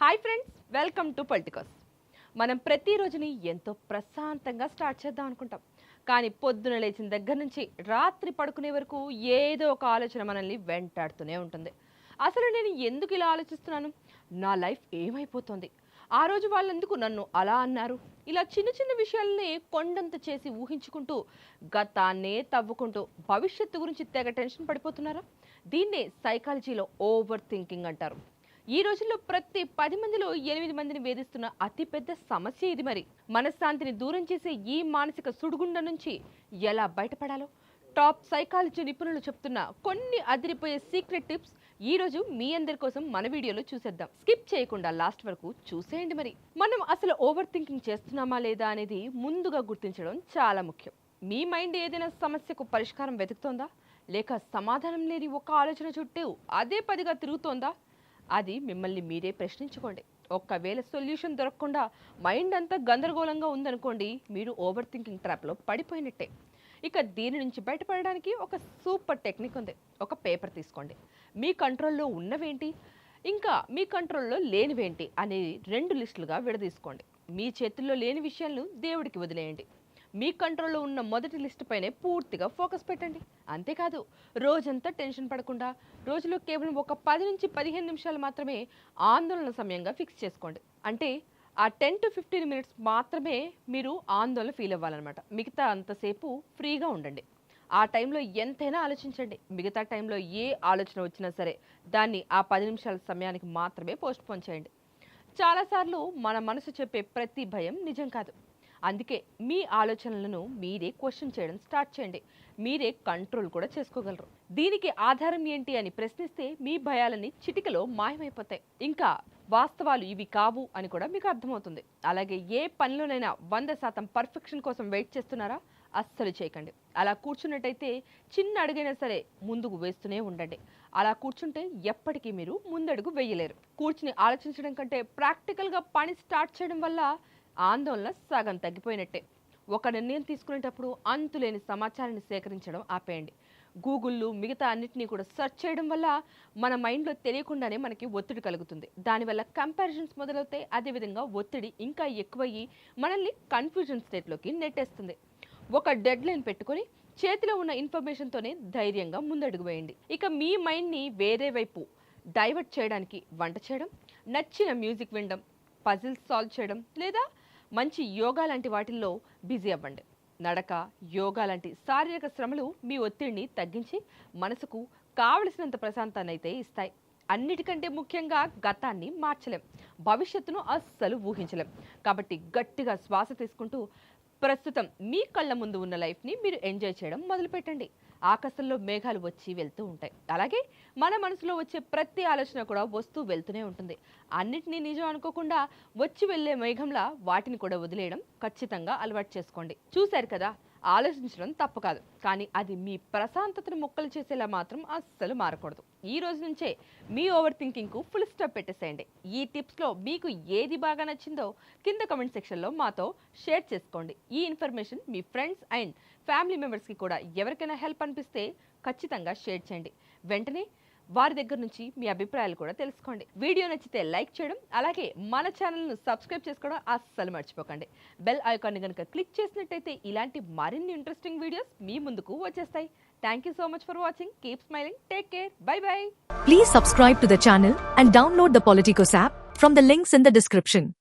Hi friends, welcome to politicals. మనం ప్రతిరోజుని ఎంతో ప్రశాంతంగా స్టార్ట్ చేద్దాం అనుకుంటాం. కానీ పొద్దున లేచిన దగ్గర నుంచి రాత్రి పడుకునే వరకు ఏదో ఒక ఆలోచన మనల్ని వెంటాడుతూనే ఉంటుంది. అసలు నేను ఎందుకు ఇలా ఆలోచిస్తున్నాను, నా లైఫ్ ఏమైపోతుంది, ఆ రోజు వాళ్ళెందుకు నన్ను అలా అన్నారు, ఇలా చిన్న చిన్న విషయాలనే కొండంత చేసి ఊహించుకుంటూ గతాన్నే తవ్వుకుంటూ భవిష్యత్తు గురించి తెగ టెన్షన్ పడిపోతున్నారా? దీన్నే సైకాలజీలో ఓవర్ థింకింగ్ అంటారు. ఈ రోజుల్లో ప్రతి 10 మందిలో 8 మందిని వేధిస్తున్న అతిపెద్ద సమస్య ఇది. మరి మనశ్శాంతిని దూరం చేసే ఈ మానసిక సుడిగుండ నుంచి ఎలా బయటపడాలో టాప్ సైకాలజీ నిపుణులు చెప్తున్న కొన్ని అదిరిపోయే సీక్రెట్ టిప్స్ ఈ రోజు మీ అందరి కోసం మన వీడియోలో చూసేద్దాం. స్కిప్ చేయకుండా లాస్ట్ వరకు చూసేయండి. మరి మనం అసలు ఓవర్ థింకింగ్ చేస్తున్నామా లేదా అనేది ముందుగా గుర్తించడం చాలా ముఖ్యం. మీ మైండ్ ఏదైనా సమస్యకు పరిష్కారం వెతుకుతోందా, లేక సమాధానం లేని ఒక ఆలోచన చుట్టూ అదే పదిగా తిరుగుతోందా? అది మిమ్మల్ని మీరే ప్రశ్నించుకోండి. ఒక్కవేళ సొల్యూషన్ దొరకకుండా మైండ్ అంతా గందరగోళంగా ఉందనుకోండి, మీరు ఓవర్ థింకింగ్ ట్రాప్లో పడిపోయినట్టే. ఇక దీని నుంచి బయటపడడానికి ఒక సూపర్ టెక్నిక్ ఉంది. ఒక పేపర్ తీసుకోండి. మీ కంట్రోల్లో ఉన్నవేంటి, ఇంకా మీ కంట్రోల్లో లేనివేంటి అనేది 2 లిస్టులుగా విడదీసుకోండి. మీ చేతుల్లో లేని విషయాలను దేవుడికి వదిలేయండి. మీ కంట్రోల్లో ఉన్న మొదటి లిస్ట్ పైనే పూర్తిగా ఫోకస్ పెట్టండి. అంతేకాదు, రోజంతా టెన్షన్ పడకుండా రోజులో కేవలం ఒక 10 నుంచి 15 నిమిషాలు మాత్రమే ఆందోళన సమయంగా ఫిక్స్ చేసుకోండి. అంటే ఆ 10 to 15 మినిట్స్ మాత్రమే మీరు ఆందోళన ఫీల్ అవ్వాలన్నమాట. మిగతా అంతసేపు ఫ్రీగా ఉండండి. ఆ టైంలో ఎంతైనా ఆలోచించండి. మిగతా టైంలో ఏ ఆలోచన వచ్చినా సరే దాన్ని ఆ 10 నిమిషాల సమయానికి మాత్రమే పోస్ట్ పోన్ చేయండి. చాలాసార్లు మన మనసు చెప్పే ప్రతి భయం నిజం కాదు. అందుకే మీ ఆలోచనలను మీరే క్వశ్చన్ చేయడం స్టార్ట్ చేయండి. మీరే కంట్రోల్ కూడా చేసుకోగలరు. దీనికి ఆధారం ఏంటి అని ప్రశ్నిస్తే మీ భయాలని చిటికలో మాయమైపోతాయి. ఇంకా వాస్తవాలు ఇవి కావు అని కూడా మీకు అర్థమవుతుంది. అలాగే ఏ పనిలోనైనా 100% పర్ఫెక్షన్ కోసం వెయిట్ చేస్తున్నారా? అస్సలు చేయకండి. అలా కూర్చున్నట్టయితే చిన్న అడుగైనా సరే ముందుకు వేస్తూనే ఉండండి. అలా కూర్చుంటే ఎప్పటికీ మీరు ముందడుగు వేయలేరు. కూర్చుని ఆలోచించడం కంటే ప్రాక్టికల్గా పని స్టార్ట్ చేయడం వల్ల ఆందోళన సగం తగ్గిపోయినట్టే. ఒక నిర్ణయం తీసుకునేటప్పుడు అంతులేని సమాచారాన్ని సేకరించడం ఆపేయండి. గూగుల్లో మిగతా అన్నిటినీ కూడా సెర్చ్ చేయడం వల్ల మన మైండ్లో తెలియకుండానే మనకి ఒత్తిడి కలుగుతుంది. దానివల్ల కంపారిజన్స్ మొదలవుతాయి. అదేవిధంగా ఒత్తిడి ఇంకా ఎక్కువయ్యి మనల్ని కన్ఫ్యూజన్ స్టేట్లోకి నెట్టేస్తుంది. ఒక డెడ్ లైన్ పెట్టుకొని చేతిలో ఉన్న ఇన్ఫర్మేషన్తోనే ధైర్యంగా ముందడుగు వేయండి. ఇక మీ మైండ్ని వేరే వైపు డైవర్ట్ చేయడానికి వంట చేయడం, నచ్చిన మ్యూజిక్ వినడం, పజిల్స్ సాల్వ్ చేయడం, లేదా మంచి యోగా లాంటి వాటిల్లో బిజీ అవ్వండి. నడక, యోగా లాంటి శారీరక శ్రమలు మీ ఒత్తిడిని తగ్గించి మనసుకు కావలసినంత ప్రశాంతాన్ని అయితే ఇస్తాయి. అన్నిటికంటే ముఖ్యంగా గతాన్ని మార్చలేం, భవిష్యత్తును అస్సలు ఊహించలేం. కాబట్టి గట్టిగా శ్వాస తీసుకుంటూ ప్రస్తుతం మీ కళ్ళ ముందు ఉన్న లైఫ్ని మీరు ఎంజాయ్ చేయడం మొదలుపెట్టండి. ఆకాశంలో మేఘాలు వచ్చి వెళ్తూ ఉంటాయి. అలాగే మన మనసులో వచ్చే ప్రతి ఆలోచన కూడా వస్తూ వెళ్తూనే ఉంటుంది. అన్నిటినీ నిజం అనుకోకుండా వచ్చి వెళ్ళే మేఘంలా వాటిని కూడా వదిలేయడం ఖచ్చితంగా అలవాటు చేసుకోండి. చూశారు కదా, ఆలోచించడం తప్పు కాదు, కానీ అది మీ ప్రశాంతతను మొక్కలు చేసేలా మాత్రం అస్సలు మారకూడదు. ఈ రోజు నుంచే మీ ఓవర్ థింకింగ్కు ఫుల్ స్టాప్ పెట్టేసేయండి. ఈ టిప్స్లో మీకు ఏది బాగా నచ్చిందో కింద కమెంట్ సెక్షన్లో మాతో షేర్ చేసుకోండి. ఈ information me friends and family మెంబర్స్కి కూడా ఎవరికైనా హెల్ప్ అనిపిస్తే ఖచ్చితంగా షేర్ చేయండి. వెంటనే వారి దగ్గర నుంచి మీ అభిప్రాయాలు కూడా తెలుసుకోండి. వీడియో నచ్చితే లైక్ చేయడం, అలాగే మన ఛానల్ను సబ్స్క్రైబ్ చేసుకోవడం అస్సలు మర్చిపోకండి. బెల్ ఐకాన్ని కనుక క్లిక్ చేసినట్టయితే ఇలాంటి మరిన్ని ఇంట్రెస్టింగ్ వీడియోస్ మీ ముందుకు వచ్చేస్తాయి. Thank you so much for watching. Keep smiling. Take care. By by. Please subscribe to the channel and download the Politicos app from the links in the description.